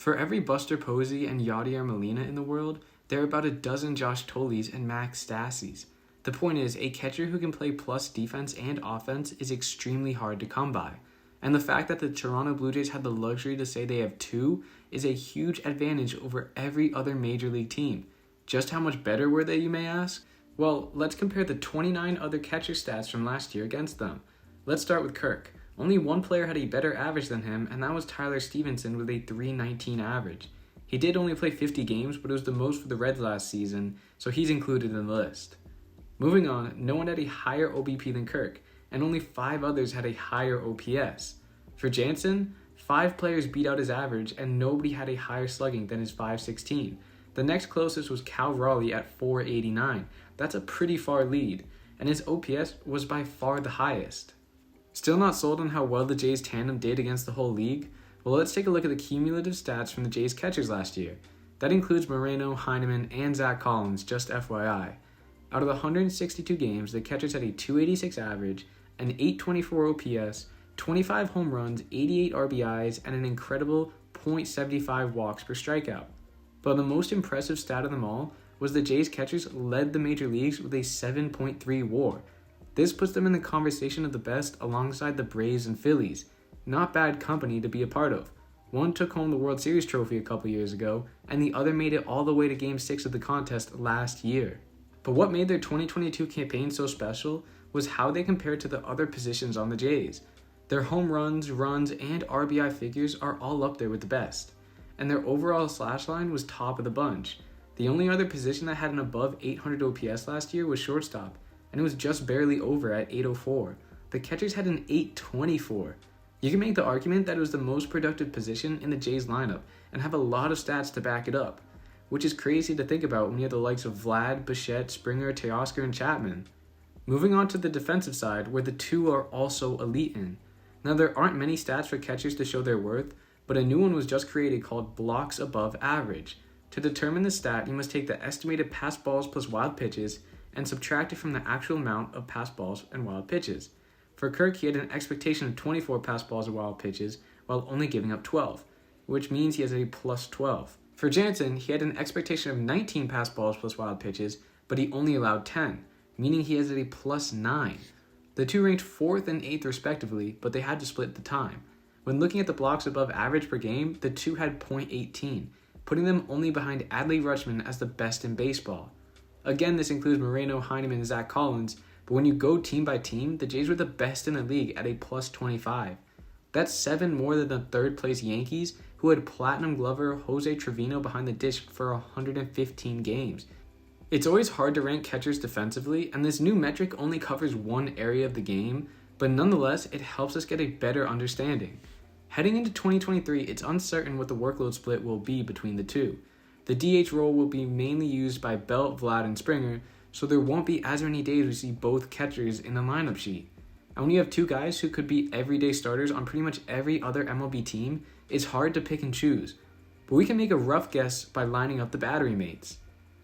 For every Buster Posey and Yadier Molina in the world, there are about a dozen Josh Tollys and Max Stassies. The point is, a catcher who can play plus defense and offense is extremely hard to come by. And the fact that the Toronto Blue Jays had the luxury to say they have two is a huge advantage over every other major league team. Just how much better were they, you may ask? Well, let's compare the 29 other catcher stats from last year against them. Let's start with Kirk. Only one player had a better average than him, and that was Tyler Stevenson with a .319 average. He did only play 50 games, but it was the most for the Reds last season, so he's included in the list. Moving on, no one had a higher OBP than Kirk, and only 5 others had a higher OPS. For Jansen, 5 players beat out his average, and nobody had a higher slugging than his .516. The next closest was Cal Raleigh at .489. That's a pretty far lead, and his OPS was by far the highest. Still not sold on how well the Jays tandem did against the whole league? Well, let's take a look at the cumulative stats from the Jays catchers last year. That includes Moreno, Heineman, and Zach Collins, just FYI. Out of the 162 games, the catchers had a .286 average, an .824 OPS, 25 home runs, 88 RBIs, and an incredible .75 walks per strikeout. But the most impressive stat of them all was the Jays catchers led the major leagues with a 7.3 WAR. This puts them in the conversation of the best alongside the Braves and Phillies. Not bad company to be a part of. One took home the World Series trophy a couple years ago, and the other made it all the way to Game 6 of the contest last year. But what made their 2022 campaign so special was how they compared to the other positions on the Jays. Their home runs, and RBI figures are all up there with the best, and their overall slash line was top of the bunch. The only other position that had an above 800 OPS last year was shortstop, and it was just barely over at 804. The catchers had an 824. You can make the argument that it was the most productive position in the Jays lineup and have a lot of stats to back it up, which is crazy to think about when you have the likes of Vlad, Bichette, Springer, Teoscar, and Chapman. Moving on to the defensive side, where the two are also elite in. Now, there aren't many stats for catchers to show their worth, but a new one was just created called blocks above average. To determine the stat, you must take the estimated passed balls plus wild pitches and subtract it from the actual amount of passed balls and wild pitches. For Kirk, he had an expectation of 24 passed balls and wild pitches while only giving up 12, which means he has a plus 12. For Jansen, he had an expectation of 19 passed balls plus wild pitches, but he only allowed 10, meaning he has a plus 9. The two ranked 4th and 8th respectively, but they had to split the time. When looking at the blocks above average per game, the two had .18, putting them only behind Adley Rutschman as the best in baseball. Again, this includes Moreno, Heineman, and Zach Collins, but when you go team by team, the Jays were the best in the league at a plus 25. That's 7 more than the third-place Yankees, who had Platinum Glover Jose Trevino behind the dish for 115 games. It's always hard to rank catchers defensively, and this new metric only covers one area of the game, but nonetheless, it helps us get a better understanding. Heading into 2023, it's uncertain what the workload split will be between the two. The DH role will be mainly used by Belt, Vlad, and Springer, so there won't be as many days we see both catchers in the lineup sheet. And when you have two guys who could be everyday starters on pretty much every other MLB team, it's hard to pick and choose. But we can make a rough guess by lining up the battery mates.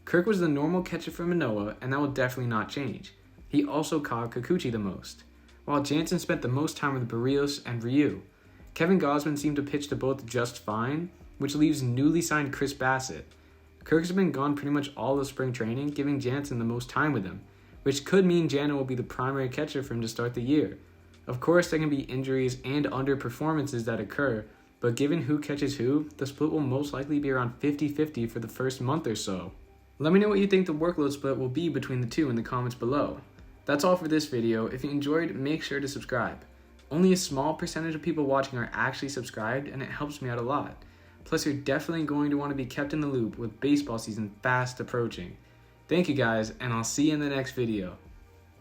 Kirk was the normal catcher for Manoah, and that will definitely not change. He also caught Kikuchi the most, while Jansen spent the most time with Barrios and Ryu. Kevin Gausman seemed to pitch to both just fine, which leaves newly signed Chris Bassett. Kirk's been gone pretty much all of spring training, giving Jansen the most time with him, which could mean Jano will be the primary catcher for him to start the year. Of course, there can be injuries and underperformances that occur, but given who catches who, the split will most likely be around 50-50 for the first month or so. Let me know what you think the workload split will be between the two in the comments below. That's all for this video. If you enjoyed, make sure to subscribe. Only a small percentage of people watching are actually subscribed, and it helps me out a lot. Plus, you're definitely going to want to be kept in the loop with baseball season fast approaching. Thank you guys, and I'll see you in the next video.